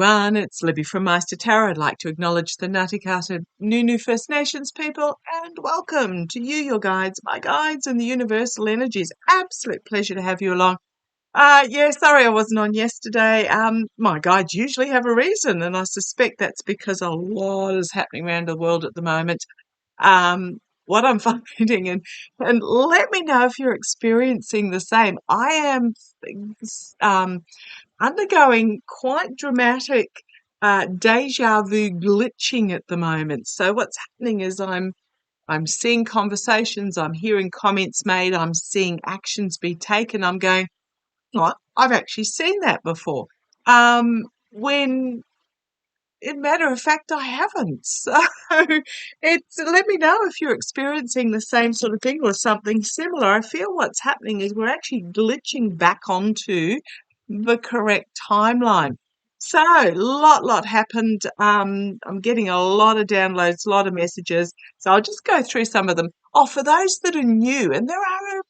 Everyone, it's Libby from maighstirtarot. I'd like to acknowledge the Ngunnawal Nunu First Nations people and welcome to you, your guides, my guides, and the universal energies. Absolute pleasure to have you along. Yeah, sorry I wasn't on yesterday. My guides usually have a reason, and I suspect that's because a lot is happening around the world at the moment. What I'm finding, and let me know if you're experiencing the same. I am undergoing quite dramatic deja vu glitching at the moment. So what's happening is I'm seeing conversations, I'm hearing comments made, I'm seeing actions be taken. I'm going, what? I've actually seen that before. When in matter of fact, I haven't. So let me know if you're experiencing the same sort of thing or something similar. I feel what's happening is we're actually glitching back onto the correct timeline. So lot happened. I'm getting a lot of downloads, a lot of messages. So I'll just go through some of them. Oh, for those that are new, and there are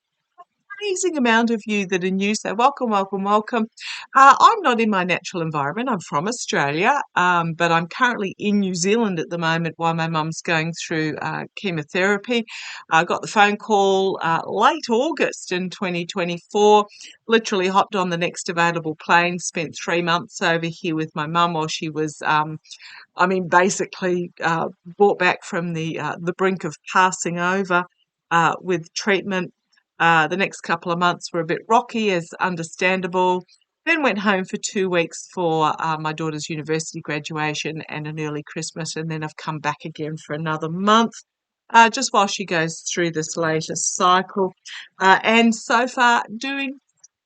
amazing amount of you that are new, so welcome, welcome, welcome. I'm not in my natural environment. I'm from Australia, but I'm currently in New Zealand at the moment while my mum's going through chemotherapy. I got the phone call late August in 2024, literally hopped on the next available plane, spent 3 months over here with my mum while she was, basically brought back from the brink of passing over with treatment. The next couple of months were a bit rocky, as understandable. Then went home for 2 weeks for my daughter's university graduation and an early Christmas, and then I've come back again for another month, just while she goes through this latest cycle. And so far, doing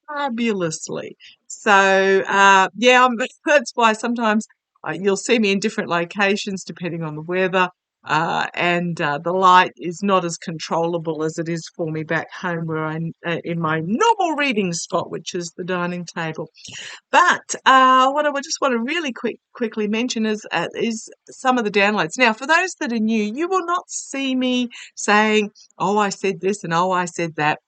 fabulously. So, that's why sometimes you'll see me in different locations depending on the weather. And the light is not as controllable as it is for me back home where I'm in my normal reading spot, which is the dining table. But what I would just want to really quickly mention is some of the downloads. Now, for those that are new, you will not see me saying, "Oh, I said this," and "Oh, I said that."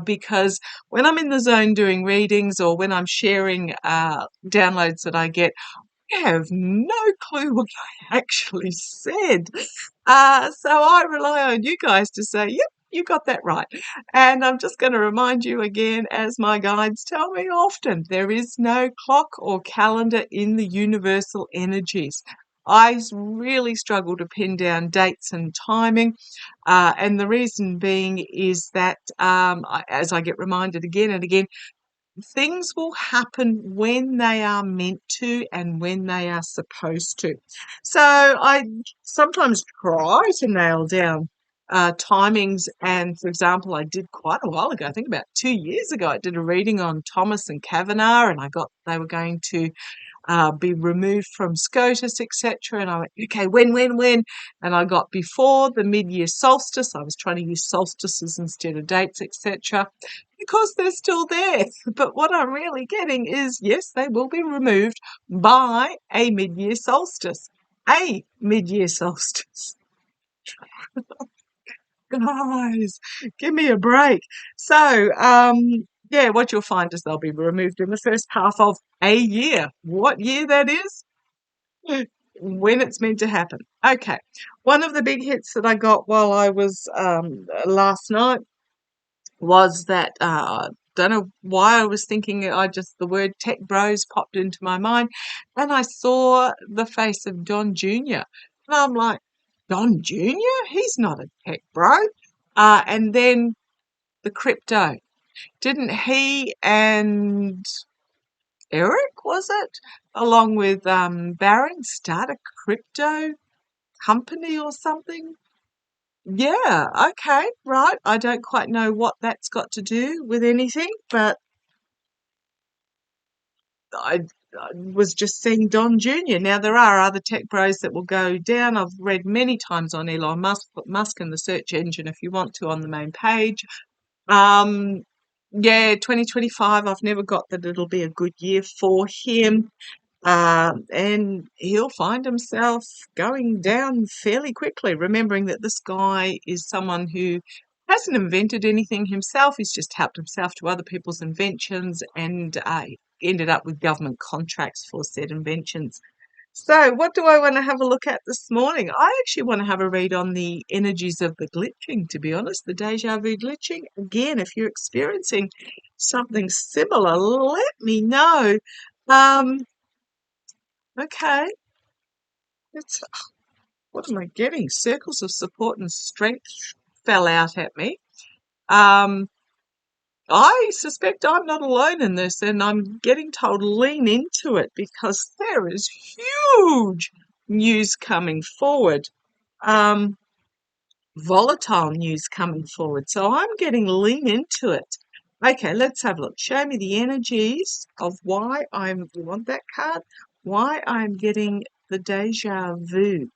Because when I'm in the zone doing readings or when I'm sharing downloads that I get, I have no clue what I actually said. So I rely on you guys to say, yep, you got that right. And I'm just going to remind you again, as my guides tell me often, there is no clock or calendar in the universal energies. I really struggle to pin down dates and timing. And the reason being is that, as I get reminded again and again, things will happen when they are meant to and when they are supposed to. So I sometimes try to nail down timings. And for example, I did quite a while ago, I think about 2 years ago, I did a reading on Thomas and Kavanagh, and they were going to be removed from SCOTUS, etc. And I went, okay, when? And I got before the mid-year solstice. I was trying to use solstices instead of dates, etc. because they're still there. But what I'm really getting is, yes, they will be removed by a mid-year solstice. A mid-year solstice. Guys, give me a break. So, yeah, what you'll find is they'll be removed in the first half of a year. What year that is? When it's meant to happen. Okay. One of the big hits that I got while I was last night was that don't know why I was thinking the word tech bros popped into my mind, and I saw the face of Don Jr. And I'm like, Don Jr.? He's not a tech bro. And then the crypto. Didn't he and Eric, was it? Along with Barron, start a crypto company or something? Yeah, okay, right. I don't quite know what that's got to do with anything, but I, I was just seeing Don Jr. Now, there are other tech bros that will go down. I've read many times on Elon Musk, put Musk in the search engine if you want to on the main page. Um, yeah, 2025, I've never got that it'll be a good year for him. And he'll find himself going down fairly quickly, remembering that this guy is someone who Hasn't invented anything himself. He's just helped himself to other people's inventions and ended up with government contracts for said inventions. So what do I want to have a look at this morning? I actually want to have a read on the energies of the glitching, to be honest, the deja vu glitching. Again, if you're experiencing something similar, let me know. Okay, it's, what am I getting? Circles of support and strength fell out at me. I suspect I'm not alone in this, and I'm getting told lean into it because there is huge news coming forward. Volatile news coming forward. So I'm getting lean into it. Okay, let's have a look. Show me the energies of why you want that card? Why I'm getting the deja vu.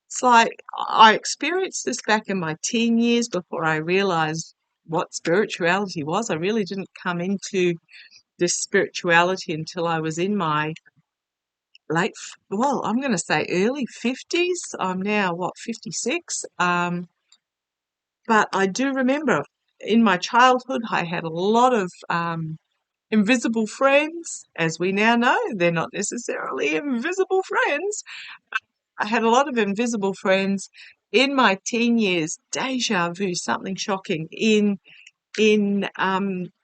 It's like I experienced this back in my teen years before I realized what spirituality was. I really didn't come into this spirituality until I was in my I'm going to say early 50s. I'm now, 56? But I do remember in my childhood, I had a lot of invisible friends. As we now know, they're not necessarily invisible friends. I had a lot of invisible friends in my teen years. Deja vu, something shocking in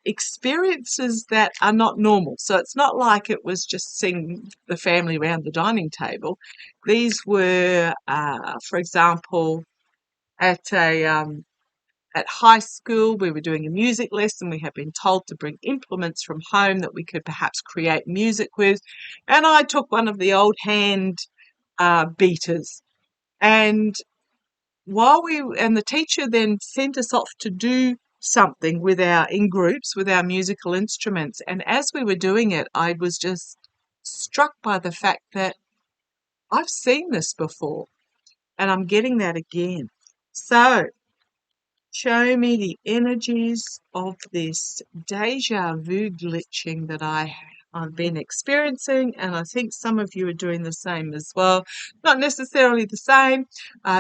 experiences that are not normal. So it's not like it was just seeing the family around the dining table. These were, for example, at at high school, we were doing a music lesson. We had been told to bring implements from home that we could perhaps create music with. And I took one of the old hand beaters. And the teacher then sent us off to do something in groups with our musical instruments. And as we were doing it, I was just struck by the fact that I've seen this before and I'm getting that again. So show me the energies of this deja vu glitching that I've been experiencing, and I think some of you are doing the same as well. Not necessarily the same.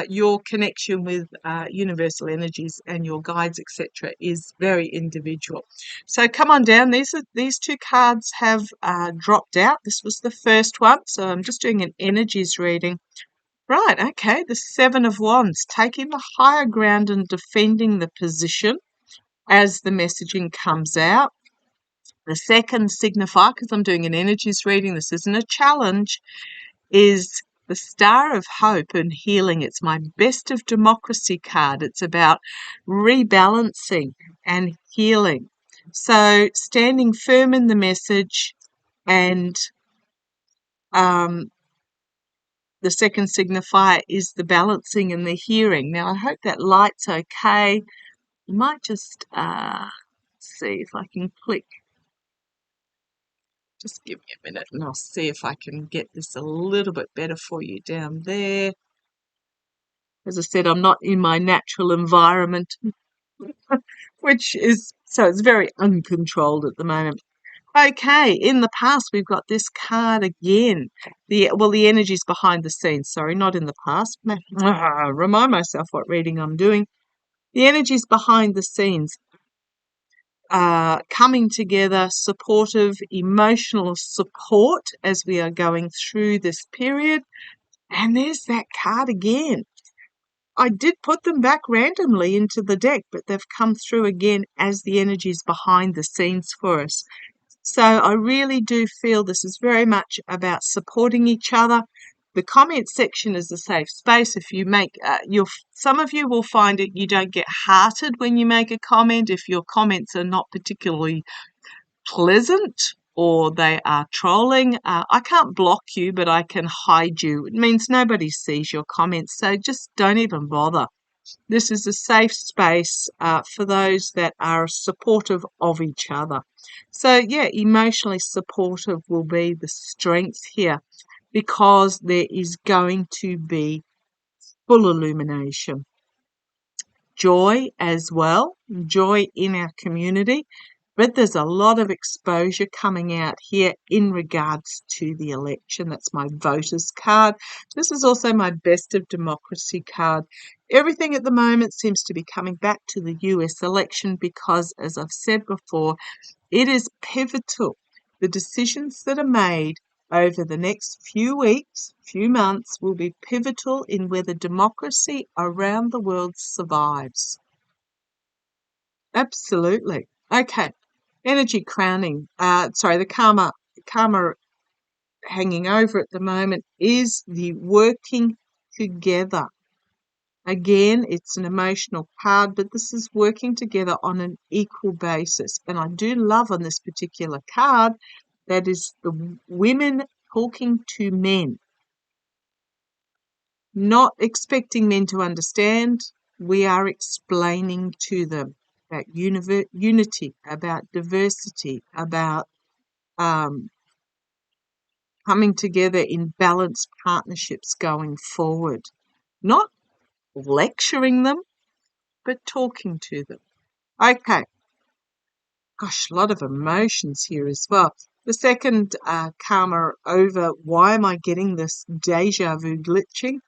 Your connection with universal energies and your guides, etc., is very individual. So come on down. These two cards have dropped out. This was the first one, so I'm just doing an energies reading. Right, okay, the Seven of Wands, taking the higher ground and defending the position as the messaging comes out. The second signifier, because I'm doing an energies reading, this isn't a challenge, is the Star of Hope and Healing. It's my Best of Democracy card. It's about rebalancing and healing. So standing firm in the message and the second signifier is the balancing and the hearing. Now, I hope that light's okay. I might just see if I can click. Just give me a minute and I'll see if I can get this a little bit better for you down there. As I said, I'm not in my natural environment, so it's very uncontrolled at the moment. Okay, in the past, we've got this card again. The energies behind the scenes. Sorry, not in the past. Remind myself what reading I'm doing. The energies behind the scenes. Coming together, supportive, emotional support as we are going through this period. And there's that card again. I did put them back randomly into the deck, but they've come through again as the energies behind the scenes for us. So I really do feel this is very much about supporting each other. The comment section is a safe space. If you make, some of you will find it you don't get hearted when you make a comment if your comments are not particularly pleasant or they are trolling. I can't block you, but I can hide you. It means nobody sees your comments, so just don't even bother. This is a safe space for those that are supportive of each other. So, yeah, emotionally supportive will be the strength here because there is going to be full illumination. Joy as well, joy in our community. But there's a lot of exposure coming out here in regards to the election. That's my voters card. This is also my best of democracy card. Everything at the moment seems to be coming back to the US election because, as I've said before, it is pivotal. The decisions that are made over the next few weeks, few months, will be pivotal in whether democracy around the world survives. Absolutely. Okay. Energy crowning. The karma hanging over at the moment is the working together. Again, it's an emotional card, but this is working together on an equal basis. And I do love on this particular card that is the women talking to men, not expecting men to understand. We are explaining to them about unity, about diversity, about um, coming together in balanced partnerships going forward. Not lecturing them, but talking to them. Okay. Gosh, a lot of emotions here as well. The second karma over, why am I getting this deja vu glitching?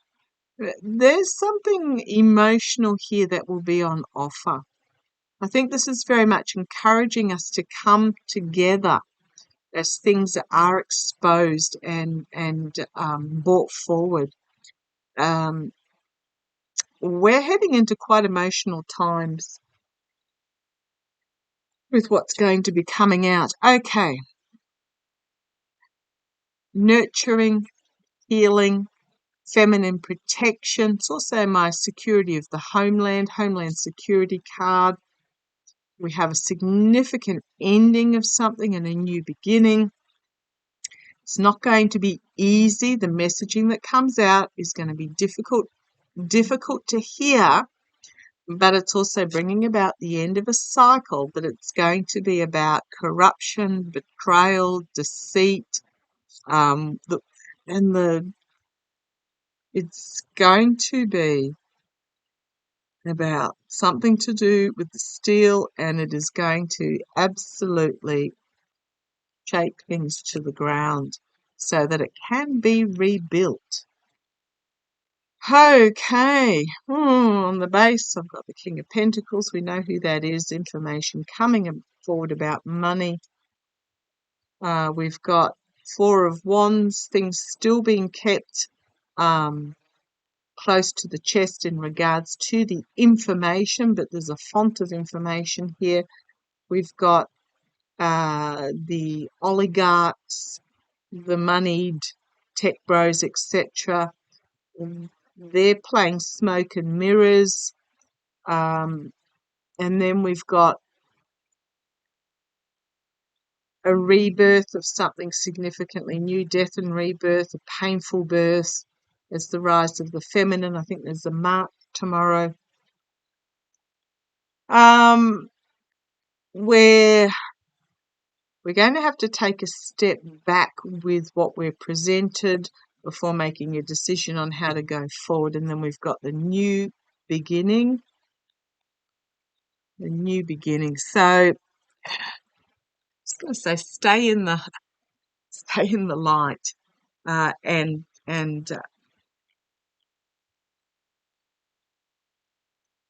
There's something emotional here that will be on offer. I think this is very much encouraging us to come together as things are exposed and brought forward. We're heading into quite emotional times with what's going to be coming out. Okay. Nurturing, healing, feminine protection. It's also my security of the homeland security card. We have a significant ending of something and a new beginning. It's not going to be easy. The messaging that comes out is going to be difficult to hear, but it's also bringing about the end of a cycle, that it's going to be about corruption, betrayal, deceit, it's going to be about something to do with the steel, and it is going to absolutely shake things to the ground so that it can be rebuilt. Okay, on the base, I've got the King of Pentacles. We know who that is. Information coming forward about money. We've got Four of Wands, things still being kept close to the chest in regards to the information, but there's a font of information here. We've got the oligarchs, the moneyed tech bros, etc. They're playing smoke and mirrors. And then we've got a rebirth of something significantly new, death and rebirth, a painful birth. It's the rise of the feminine. I think there's a mark tomorrow. We're going to have to take a step back with what we're presented before making a decision on how to go forward. And then we've got the new beginning. The new beginning. So I was going to say, stay in the light, and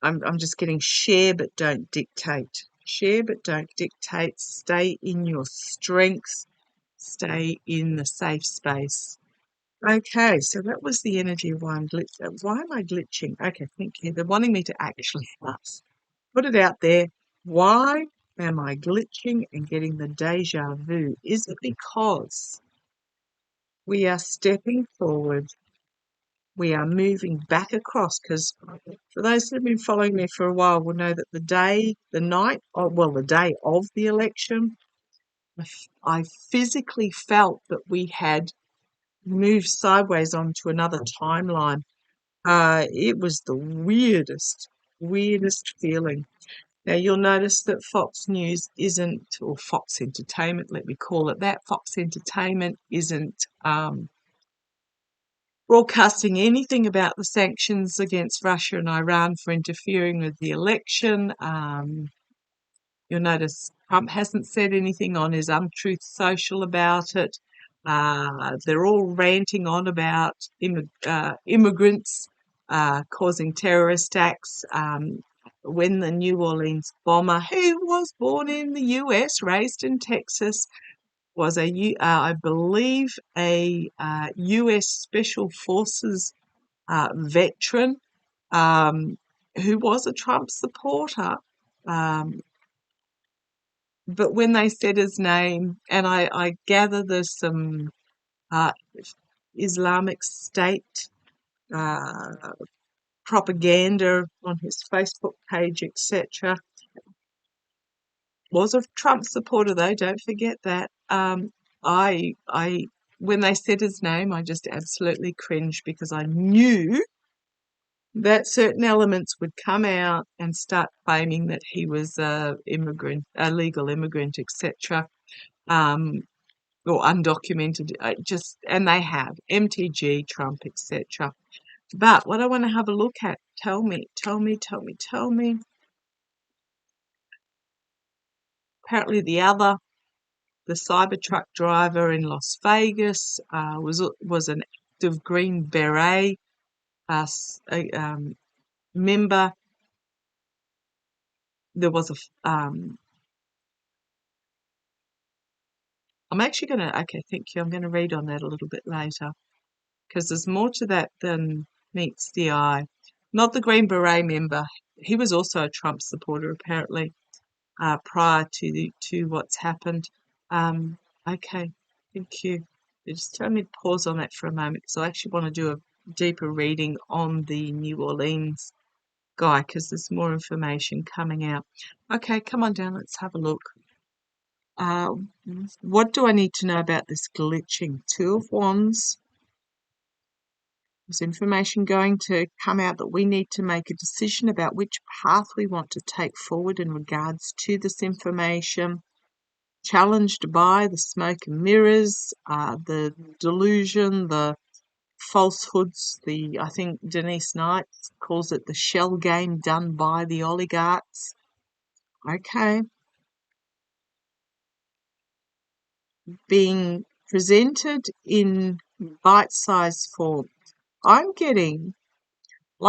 I'm just getting share but don't dictate. Share but don't dictate. Stay in your strengths. Stay in the safe space. Okay, so that was the energy of why I'm glitching. Why am I glitching? Okay, thank you. They're wanting me to actually put it out there. Why am I glitching and getting the deja vu? Is it because we are stepping forward? We are moving back across, because for those that have been following me for a while will know that the day of the election, I physically felt that we had moved sideways onto another timeline. It was the weirdest feeling. Now, you'll notice that Fox News isn't, or Fox Entertainment, let me call it that, Fox Entertainment isn't broadcasting anything about the sanctions against Russia and Iran for interfering with the election. You'll notice Trump hasn't said anything on his Untruth Social about it. They're all ranting on about immigrants causing terrorist acts. When the New Orleans bomber, who was born in the US, raised in Texas, was I believe, a US Special Forces veteran who was a Trump supporter. But when they said his name, and I gather there's some Islamic State propaganda on his Facebook page, etc. Was a Trump supporter, though. Don't forget that. I when they said his name, I just absolutely cringed because I knew that certain elements would come out and start claiming that he was a immigrant, a legal immigrant, etc. Or undocumented, and they have MTG, Trump, etc. But what I want to have a look at, tell me. Apparently the Cybertruck driver in Las Vegas was an active Green Beret member. There was I'm actually going to, okay, thank you. I'm going to read on that a little bit later because there's more to that than meets the eye. Not the Green Beret member. He was also a Trump supporter, apparently, prior to what's happened. Okay, thank you. Just let me pause on that for a moment because I actually want to do a deeper reading on the New Orleans guy because there's more information coming out. Okay, come on down. Let's have a look. What do I need to know about this glitching? Two of Wands. There's information going to come out that we need to make a decision about which path we want to take forward in regards to this information. Challenged by the smoke and mirrors, the delusion, the falsehoods, I think Denise Knight calls it the shell game done by the oligarchs. Okay. Being presented in bite-sized form. I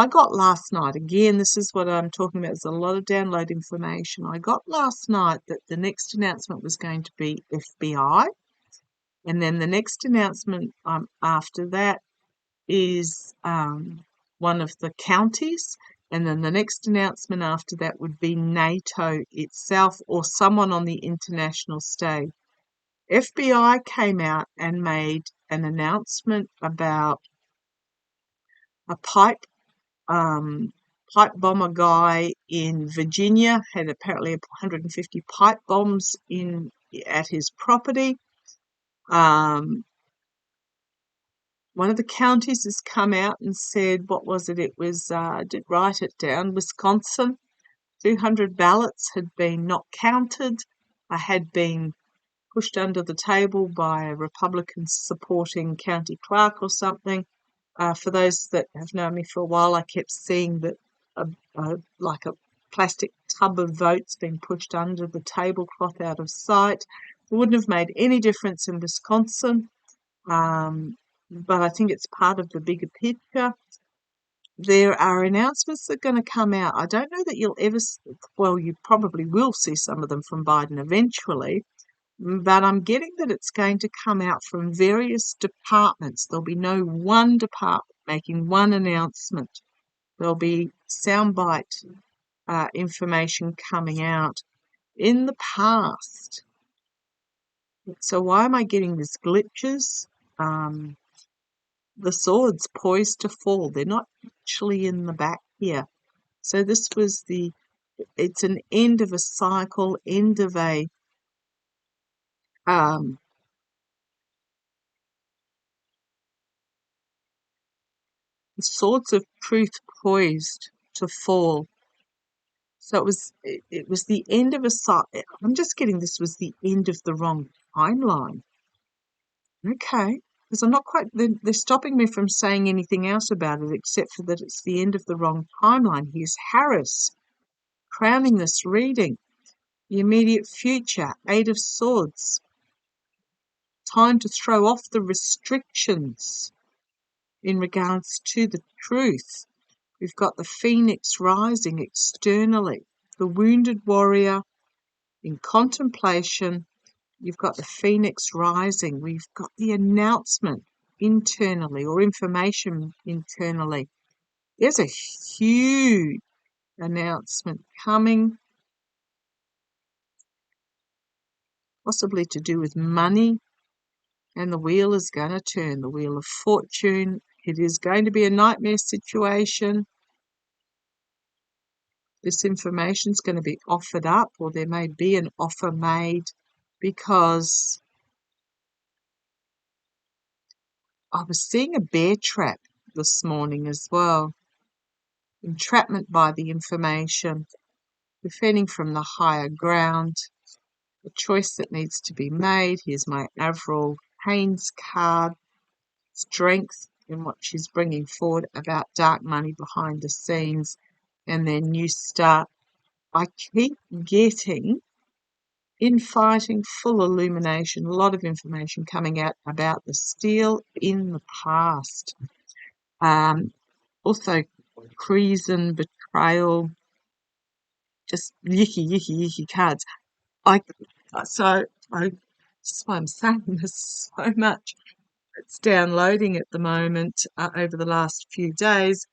got last night, again, this is what I'm talking about, there's a lot of download information. I got last night that the next announcement was going to be FBI, and then the next announcement after that is one of the counties, and then the next announcement after that would be NATO itself or someone on the international stage. FBI came out and made an announcement about a pipe bomber guy in Virginia had apparently 150 pipe bombs at his property. One of the counties has come out and said, what was it? It was, I did write it down, Wisconsin. 200 ballots had been not counted, had been pushed under the table by a Republican supporting county clerk or something. For those that have known me for a while, I kept seeing that like a plastic tub of votes being pushed under the tablecloth out of sight. It wouldn't have made any difference in Wisconsin, but I think it's part of the bigger picture. There are announcements that are going to come out. I don't know that you'll ever, well, you probably will see some of them from Biden eventually, but I'm getting that it's going to come out from various departments. There'll be no one department making one announcement. There'll be soundbite information coming out in the past. So why am I getting these glitches? The swords poised to fall. They're not actually in the back here. So this was it's an end of a cycle, end of a the swords of truth poised to fall. So it was the end of a cycle. I'm just getting this was the end of the wrong timeline. Okay, because I'm not quite, they're stopping me from saying anything else about it except for that it's the end of the wrong timeline. Here's Harris crowning this reading. the immediate future, Eight of Swords. Time to throw off the restrictions in regards to the truth. We've got the Phoenix rising externally, the wounded warrior in contemplation. You've got the Phoenix rising. We've got the announcement internally, or information internally. There's a huge announcement coming, possibly to do with money, and the wheel is going to turn, the wheel of fortune. It is going to be a nightmare situation. This information is going to be offered up, or there may be an offer made, because I was seeing a bear trap this morning as well. Entrapment by the information, defending from the higher ground, the choice that needs to be made. Here's my Avril Haines card, strength in what she's bringing forward about dark money behind the scenes, and then new start. I keep getting infighting, full illumination, a lot of information coming out about the steel in the past. Also, treason, betrayal, just yicky cards. That's why I'm saying this so much. It's downloading at the moment. Over the last few days,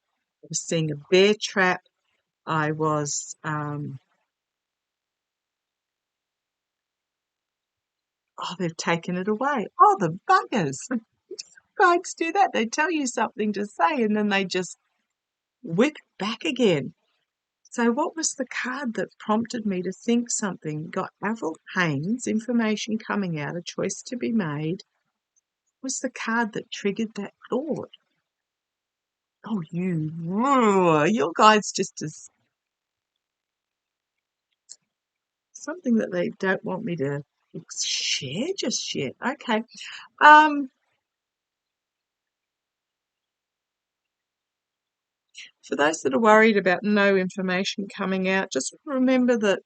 I was seeing a bear trap. I was they've taken it away. Oh, the buggers. Guides do that. They tell you something to say and then they just whip back again. So what was the card that prompted me to think something? Got Avril Haines, information coming out, a choice to be made. Was the card that triggered that thought? Oh, your guides just as something that they don't want me to share just yet. Okay. For those that are worried about no information coming out, just remember that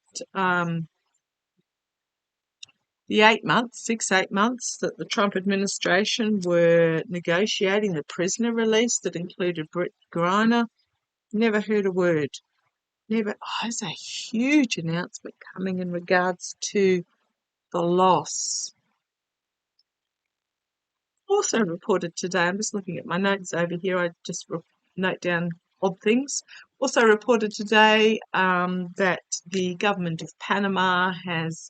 the 8 months, 8 months that the Trump administration were negotiating the prisoner release that included Britt Griner, never heard a word. Never. Oh, there's a huge announcement coming in regards to the loss. Also reported today, I'm just looking at my notes over here, I just note down odd things. Also reported today that the government of Panama has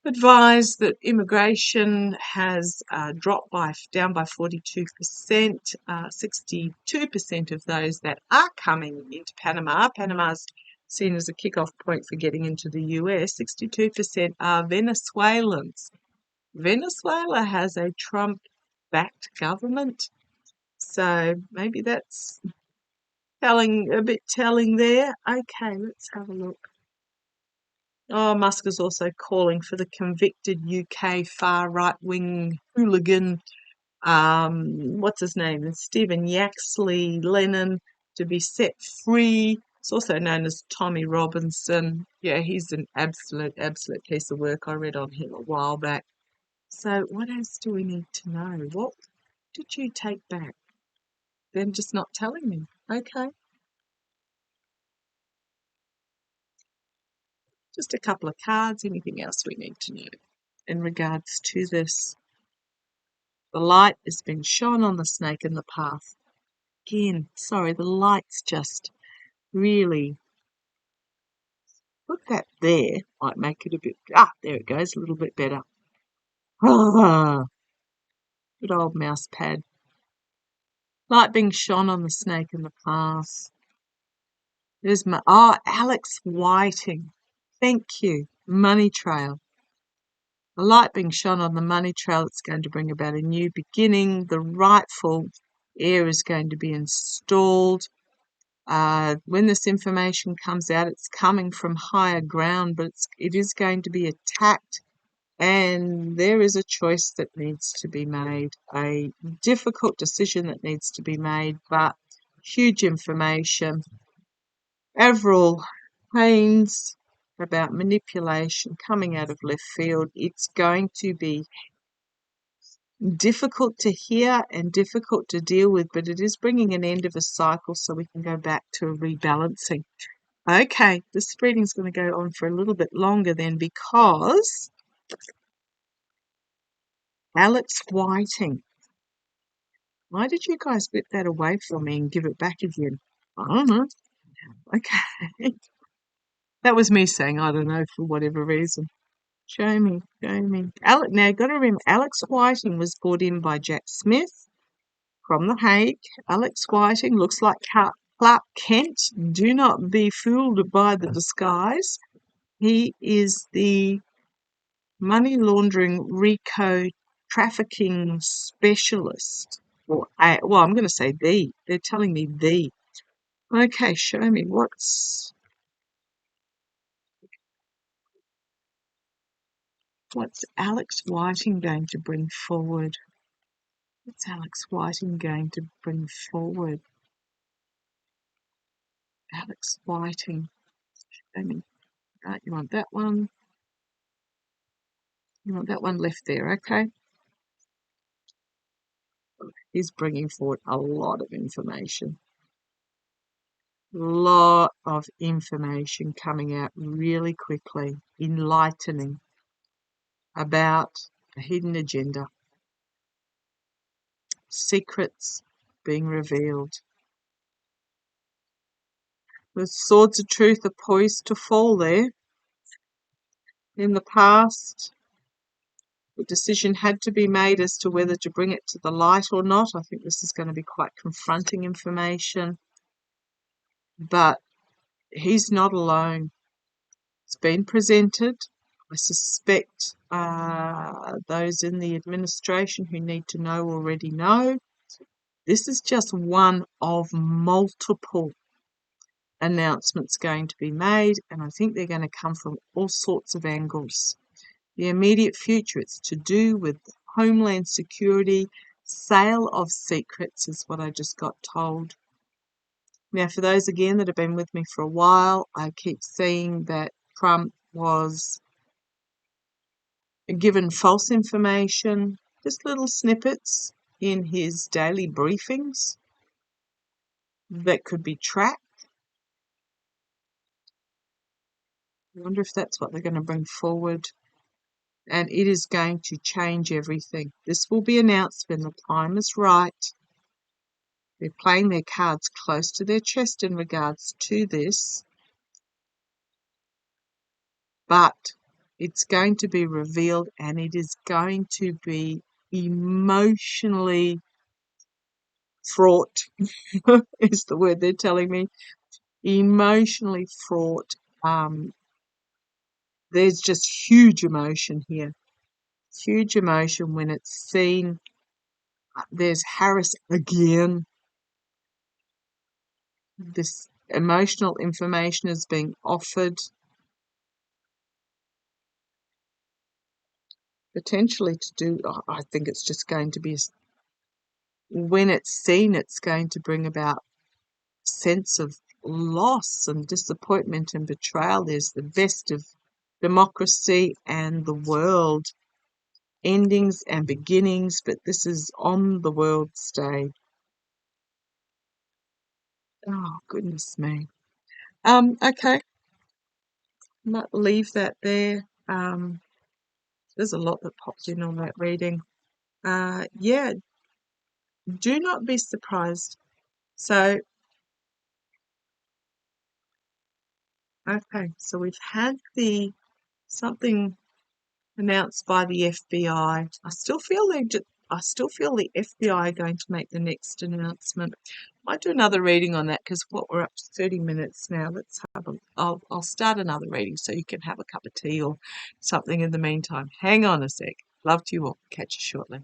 advised that immigration has dropped down by 42%. 62% of those that are coming into Panama's seen as a kickoff point for getting into the US, 62% are Venezuelans. Venezuela has a Trump-backed government, so maybe that's a bit telling there. Okay, let's have a look. Oh, Musk is also calling for the convicted UK far right-wing hooligan, what's his name, Stephen Yaxley Lennon, to be set free. It's also known as Tommy Robinson. Yeah, he's an absolute piece of work. I read on him a while back. So what else do we need to know? What did you take back? Them just not telling me. Okay. Just a couple of cards. Anything else we need to know in regards to this? The light has been shone on the snake in the path. Again, sorry, the light's just really... Put that there. Might make it a bit... there it goes, a little bit better. Good old mouse pad. Light being shone on the snake in the path. There's my... Alex Whiting. Thank you. Money trail. The light being shone on the money trail, it's going to bring about a new beginning. The rightful heir is going to be installed. When this information comes out, it's coming from higher ground, but it is going to be attacked, and there is a choice that needs to be made, a difficult decision that needs to be made, but huge information. Avril Haines, about manipulation coming out of left field. It's going to be difficult to hear and difficult to deal with, but it is bringing an end of a cycle so we can go back to a rebalancing. Okay, this reading's going to go on for a little bit longer then, because Alex Whiting. Why did you guys whip that away from me and give it back again? I don't know. Okay. That was me saying I don't know for whatever reason. Show me, show me. Now, you've got to remember, Alex Whiting was brought in by Jack Smith from The Hague. Alex Whiting looks like Clark Kent. Do not be fooled by the disguise. He is the money laundering RICO trafficking specialist. Well, I'm going to say the. They're telling me the. Okay, show me what's Alex Whiting going to bring forward? What's Alex Whiting going to bring forward? Alex Whiting. Show me. Right, you want that one? You want that one left there, okay? He's bringing forward a lot of information. Lot of information coming out really quickly, enlightening about a hidden agenda, secrets being revealed. The swords of truth are poised to fall there. In the past, the decision had to be made as to whether to bring it to the light or not. I think this is going to be quite confronting information, but he's not alone. It's been presented. I suspect those in the administration who need to know already know. This is just one of multiple announcements going to be made, and I think they're going to come from all sorts of angles. The immediate future, it's to do with Homeland Security, sale of secrets is what I just got told. Now, for those again that have been with me for a while, I keep seeing that Trump was given false information, just little snippets in his daily briefings that could be tracked. I wonder if that's what they're going to bring forward. And it is going to change everything. This will be announced when the time is right. They're playing their cards close to their chest in regards to this. But it's going to be revealed, and it is going to be emotionally fraught, is the word they're telling me. Emotionally fraught. There's just huge emotion here. Huge emotion when it's seen. There's Harris again. This emotional information is being offered potentially to do, I think it's just going to be, when it's seen, it's going to bring about a sense of loss and disappointment and betrayal. There's the best of democracy and the world, endings and beginnings, but this is on the world stage. Oh, goodness me. Okay. I might leave that there. There's a lot that popped in on that reading. Yeah, do not be surprised. So, okay, so we've had something announced by the FBI. I still feel the FBI are going to make the next announcement. Might do another reading on that because we're up to 30 minutes now. I'll start another reading so you can have a cup of tea or something in the meantime. Hang on a sec. Love to you all. Catch you shortly.